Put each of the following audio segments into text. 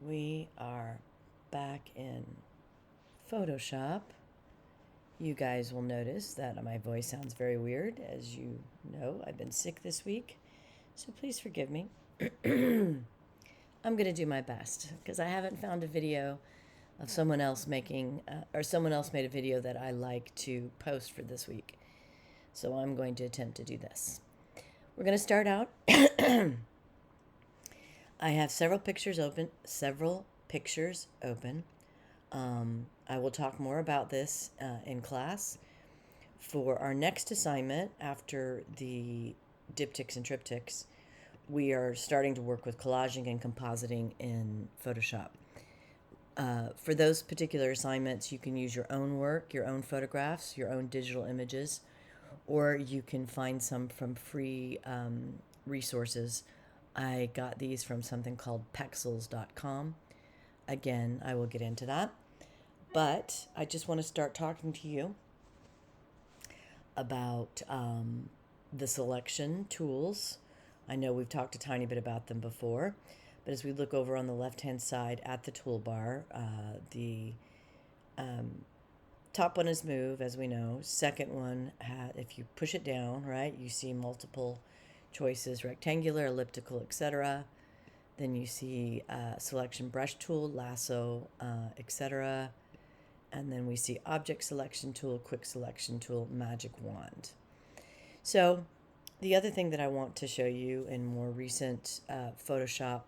We are back in Photoshop. You guys will notice that my voice sounds very weird. As you know, I've been sick this week, so please forgive me. I'm going to do my best because I haven't found a video of someone else making, or someone else made a video that I like to post for this week. So I'm going to attempt to do this. We're going to start out. I have several pictures open. I will talk more about this in class. For our next assignment, after the diptychs and triptychs, we are starting to work with collaging and compositing in Photoshop. For those particular assignments, you can use your own work, your own photographs, your own digital images, or you can find some from free resources. I got these from something called pexels.com. Again, I will get into that. But I just want to start talking to you about the selection tools. I know we've talked a tiny bit about them before, but as we look over on the left-hand side at the toolbar, the top one is move, as we know. Second one, if you push it down, right, you see multiple choices: rectangular, elliptical, etc. Then you see selection brush tool, lasso, etc. And then we see object selection tool, quick selection tool, magic wand. So the other thing that I want to show you in more recent Photoshop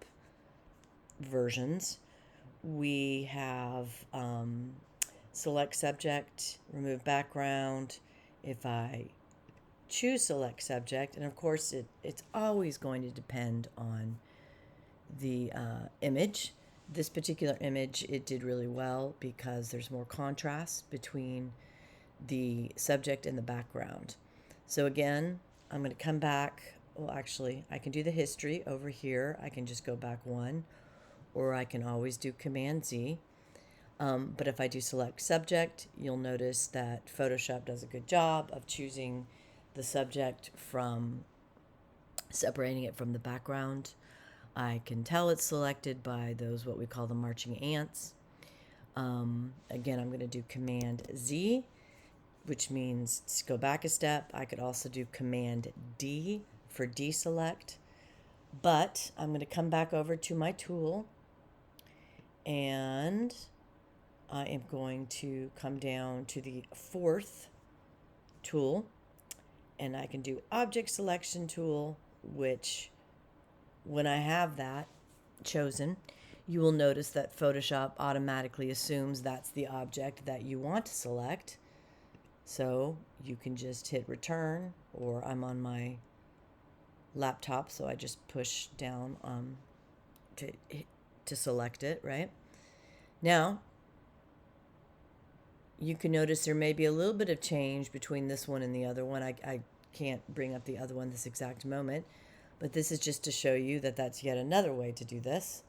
versions, we have select subject, remove background. If I choose select subject, and of course it's always going to depend on the image. This particular image, it did really well because there's more contrast between the subject and the background. So again, I'm going to come back. Well, actually, I can do the history over here. I can just go back one, or I can always do Command Z. But if I do select subject, you'll notice that Photoshop does a good job of choosing the subject from separating it from the background. I can tell it's selected by those what we call the marching ants. Again, I'm going to do Command Z, which means to go back a step. I could also do Command D for deselect. But I'm going to come back over to my tool, and I am going to come down to the fourth tool, and I can do Object Selection Tool, which when I have that chosen, you will notice that Photoshop automatically assumes that's the object that you want to select. So you can just hit return, or I'm on my laptop, so I just push down to select it, right? Now, you can notice there may be a little bit of change between this one and the other one. I can't bring up the other one this exact moment, but this is just to show you that that's yet another way to do this.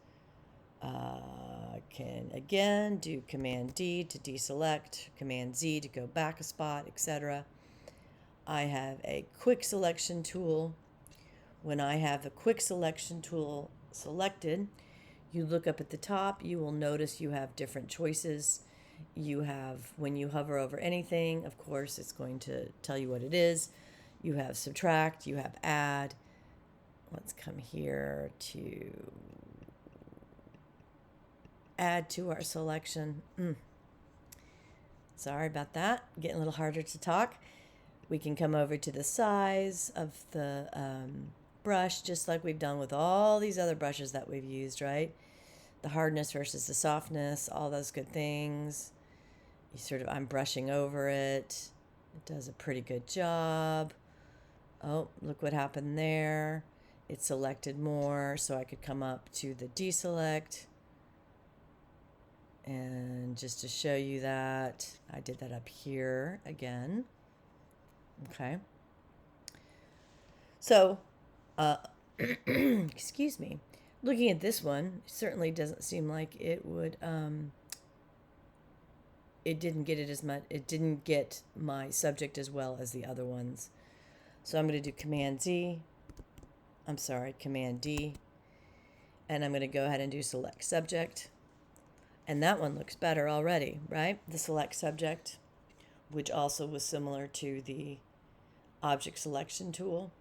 I can again do Command D to deselect, Command Z to go back a spot, etc. I have a quick selection tool. When I have a quick selection tool selected, you look up at the top, you will notice you have different choices. You have, when you hover over anything, of course, it's going to tell you what it is. You have subtract, you have add. Let's come here to add to our selection. Sorry about that. Getting a little harder to talk. We can come over to the size of the brush, just like we've done with all these other brushes that we've used, right? The hardness versus the softness, all those good things. I'm brushing over it. It does a pretty good job. Oh, look what happened there. It selected more, so I could come up to the deselect. And just to show you that, I did that up here again. Okay. So, excuse me. Looking at this one, it certainly doesn't seem like it would, it didn't get it as much, it didn't get my subject as well as the other ones. So I'm going to do Command D, and I'm going to go ahead and do select subject. And that one looks better already, right? The select subject, which also was similar to the object selection tool.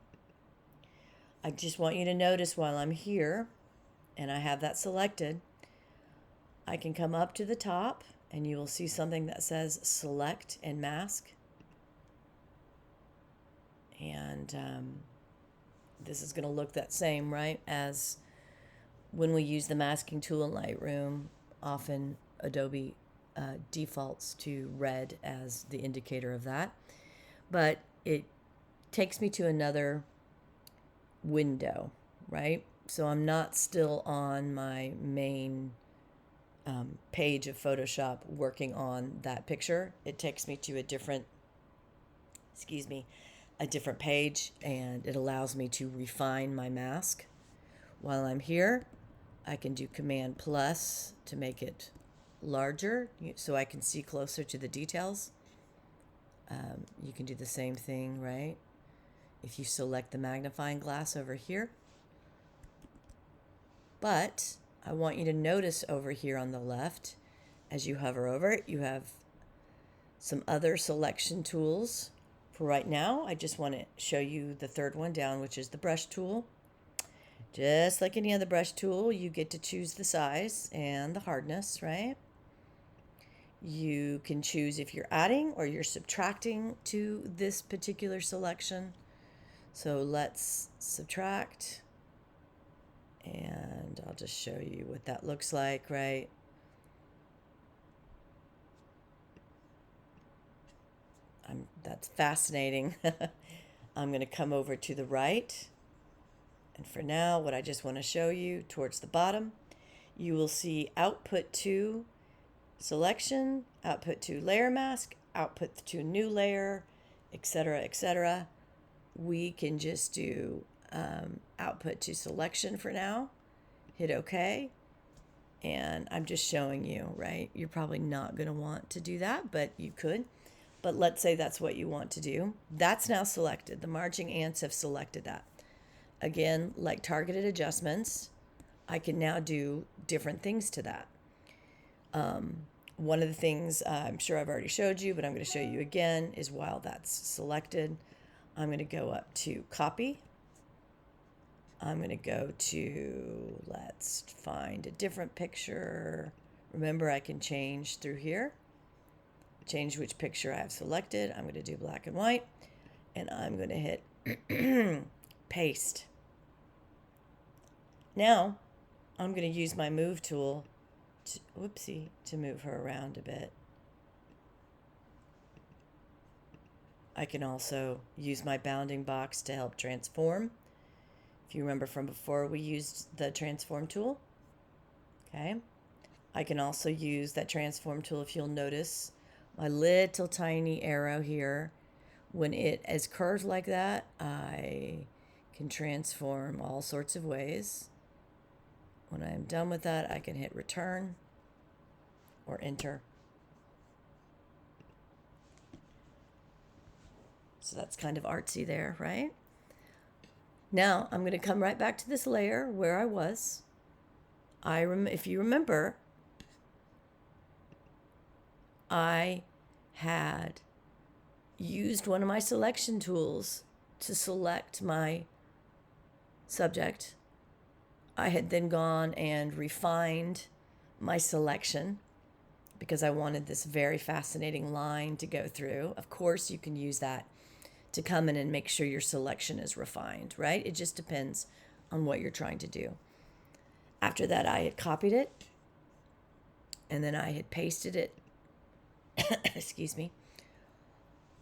I just want you to notice while I'm here and I have that selected, I can come up to the top and you will see something that says select and mask. And this is going to look that same, right, as when we use the masking tool in Lightroom. Often Adobe defaults to red as the indicator of that. But it takes me to another window, right? So I'm not still on my main page of Photoshop working on that picture. It takes me to a different page, and it allows me to refine my mask. While I'm here, I can do Command plus to make it larger so I can see closer to the details. You can do the same thing, right? If you select the magnifying glass over here. But I want you to notice over here on the left, as you hover over it, you have some other selection tools. For right now, I just want to show you the third one down, which is the brush tool. Just like any other brush tool, you get to choose the size and the hardness, right? You can choose if you're adding or you're subtracting to this particular selection. So let's subtract, and I'll just show you what that looks like, right? That's fascinating. I'm going to come over to the right. And for now, what I just want to show you towards the bottom, you will see output to selection, output to layer mask, output to new layer, etc., etc. We can just do output to selection for now. Hit OK. And I'm just showing you, right? You're probably not going to want to do that, but you could. But let's say that's what you want to do. That's now selected. The marching ants have selected that. Again, like targeted adjustments, I can now do different things to that. One of the things I'm sure I've already showed you, but I'm going to show you again, is while that's selected, I'm going to go up to copy. I'm going to go to, let's find a different picture. Remember, I can change through here. Change which picture I have selected. I'm going to do black and white, and I'm going to hit paste. Now, I'm going to use my move tool to move her around a bit. I can also use my bounding box to help transform. If you remember from before, we used the transform tool. Okay. I can also use that transform tool. If you'll notice my little tiny arrow here, when it is curved like that, I can transform all sorts of ways. When I'm done with that, I can hit return or enter. So that's kind of artsy there, right? Now I'm going to come right back to this layer where I was. If you remember, I had used one of my selection tools to select my subject. I had then gone and refined my selection because I wanted this very fascinating line to go through. Of course, you can use that to come in and make sure your selection is refined, right? It just depends on what you're trying to do. After that, I had copied it, and then I had pasted it, excuse me,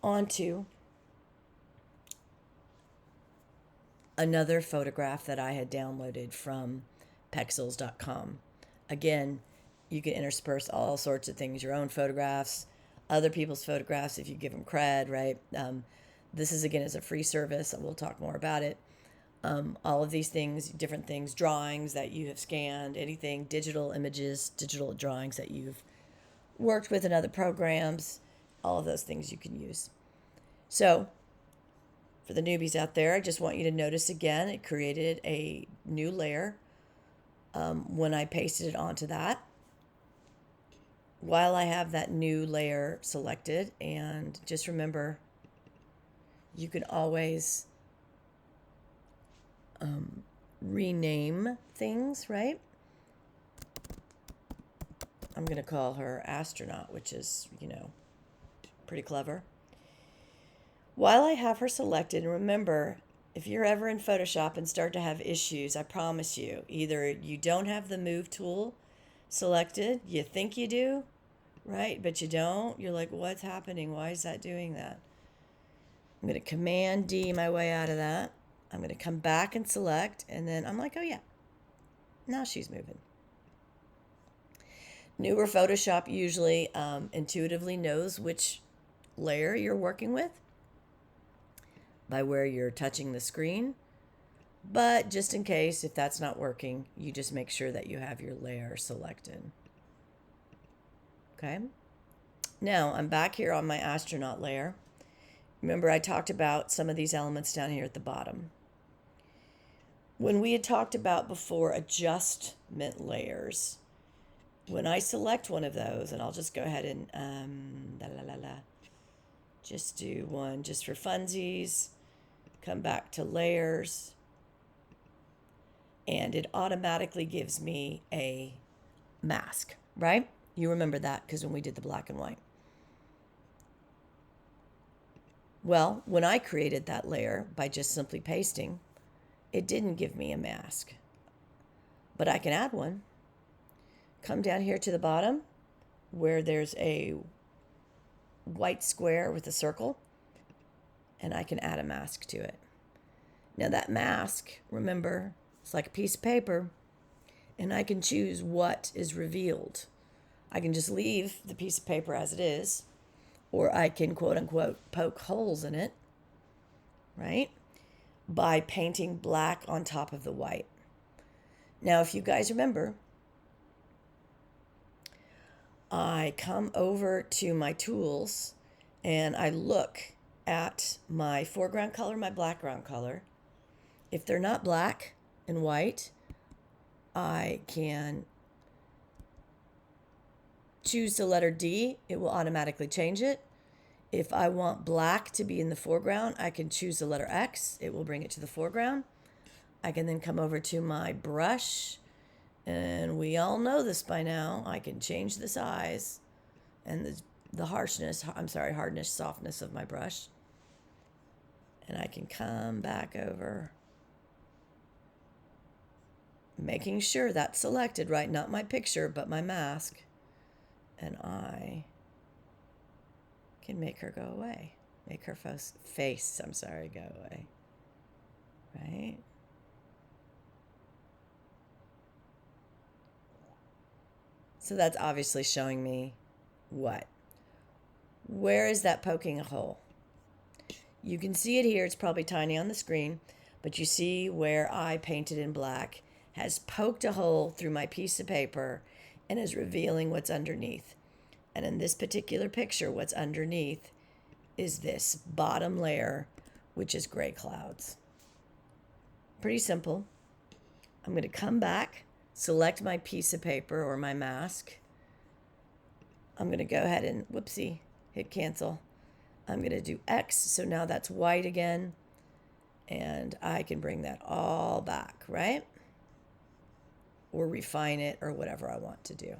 onto another photograph that I had downloaded from pexels.com. Again, you can intersperse all sorts of things, your own photographs, other people's photographs if you give them cred, right? This is, again, as a free service, and we'll talk more about it. All of these things, different things, drawings that you have scanned, anything, digital images, digital drawings that you've worked with in other programs, all of those things you can use. So for the newbies out there, I just want you to notice again, it created a new layer when I pasted it onto that. While I have that new layer selected, and just remember, you can always rename things, right? I'm going to call her astronaut, which is, pretty clever. While I have her selected, and remember, if you're ever in Photoshop and start to have issues, I promise you, either you don't have the move tool selected, you think you do, right? But you don't. You're like, what's happening? Why is that doing that? I'm going to Command D my way out of that. I'm going to come back and select, and then I'm like, oh yeah, now she's moving. Newer Photoshop usually intuitively knows which layer you're working with by where you're touching the screen. But just in case, if that's not working, you just make sure that you have your layer selected. Okay. Now I'm back here on my astronaut layer. Remember, I talked about some of these elements down here at the bottom. When we had talked about before adjustment layers, when I select one of those, and I'll just go ahead and just do one just for funsies, come back to layers, and it automatically gives me a mask, right? You remember that because when we did the black and white. Well, when I created that layer by just simply pasting, it didn't give me a mask. But I can add one. Come down here to the bottom where there's a white square with a circle, and I can add a mask to it. Now that mask, remember, it's like a piece of paper, and I can choose what is revealed. I can just leave the piece of paper as it is, or I can, quote unquote, poke holes in it, right? By painting black on top of the white. Now, if you guys remember, I come over to my tools and I look at my foreground color, my background color. If they're not black and white, I can choose the letter D. It will automatically change it. If I want black to be in the foreground, I can choose the letter X. It will bring it to the foreground. I can then come over to my brush, and we all know this by now. I can change the size and the hardness, softness of my brush. And I can come back over, making sure that's selected, right? Not my picture, but my mask. And I can make her go away. Make her face, go away. Right? So that's obviously showing me what? Where is that poking a hole? You can see it here. It's probably tiny on the screen, but you see where I painted in black has poked a hole through my piece of paper and is revealing what's underneath. And in this particular picture, what's underneath is this bottom layer, which is gray clouds. Pretty simple. I'm going to come back, select my piece of paper or my mask. I'm going to go ahead and, hit cancel. I'm going to do X, so now that's white again. And I can bring that all back, right? Or refine it or whatever I want to do.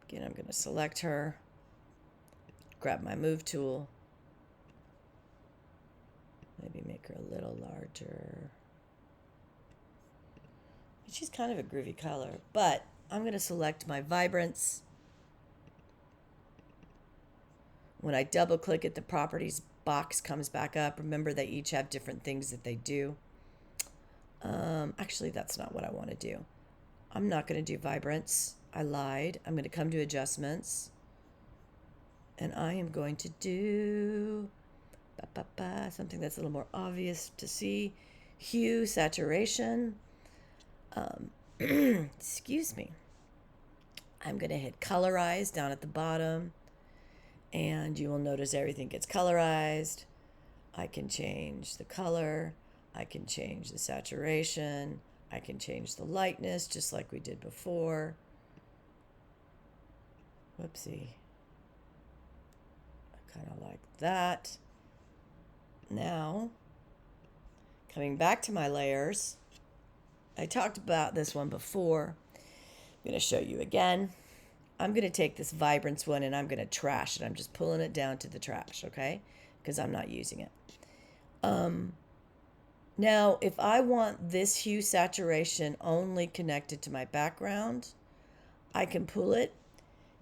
Again, I'm going to select her, grab my move tool, maybe make her a little larger. She's kind of a groovy color, but I'm going to select my vibrance. When I double click it, the properties box comes back up. Remember, they each have different things that they do. Actually, that's not what I want to do. I'm not going to do vibrance. I lied. I'm going to come to adjustments. And I am going to do something that's a little more obvious to see. Hue, saturation. Excuse me. I'm going to hit colorize down at the bottom. And you will notice everything gets colorized. I can change the color. I can change the saturation. I can change the lightness just like we did before. Whoopsie. I kind of like that. Now, coming back to my layers, I talked about this one before. I'm going to show you again. I'm going to take this vibrance one and I'm going to trash it. I'm just pulling it down to the trash, okay? Because I'm not using it. Now, if I want this hue saturation only connected to my background, I can pull it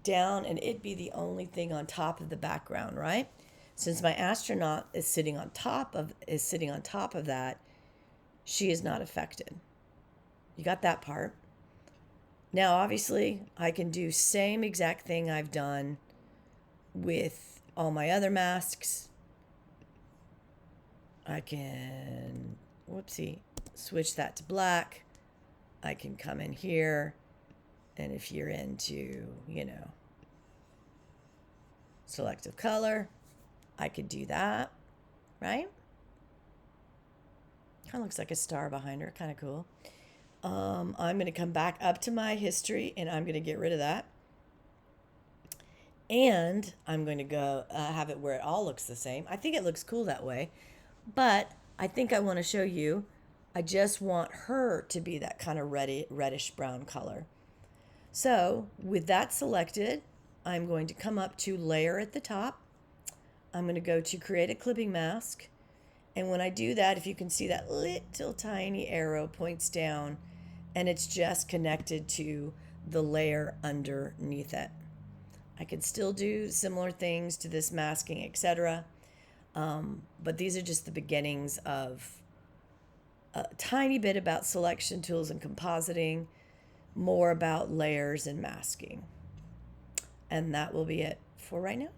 down and it'd be the only thing on top of the background, right? Since my astronaut is sitting on top of that, she is not affected. You got that part. Now, obviously, I can do same exact thing I've done with all my other masks. I can, switch that to black. I can come in here, and if you're into, selective color, I could do that, right? Kind of looks like a star behind her, kind of cool. I'm going to come back up to my history, and I'm going to get rid of that. And I'm going to go have it where it all looks the same. I think it looks cool that way. But I think I want to show you, I just want her to be that kind of reddish brown color. So with that selected, I'm going to come up to layer at the top. I'm going to go to create a clipping mask. And when I do that, if you can see that little tiny arrow points down and it's just connected to the layer underneath it. I could still do similar things to this masking, etc. But these are just the beginnings of a tiny bit about selection tools and compositing, more about layers and masking. And that will be it for right now.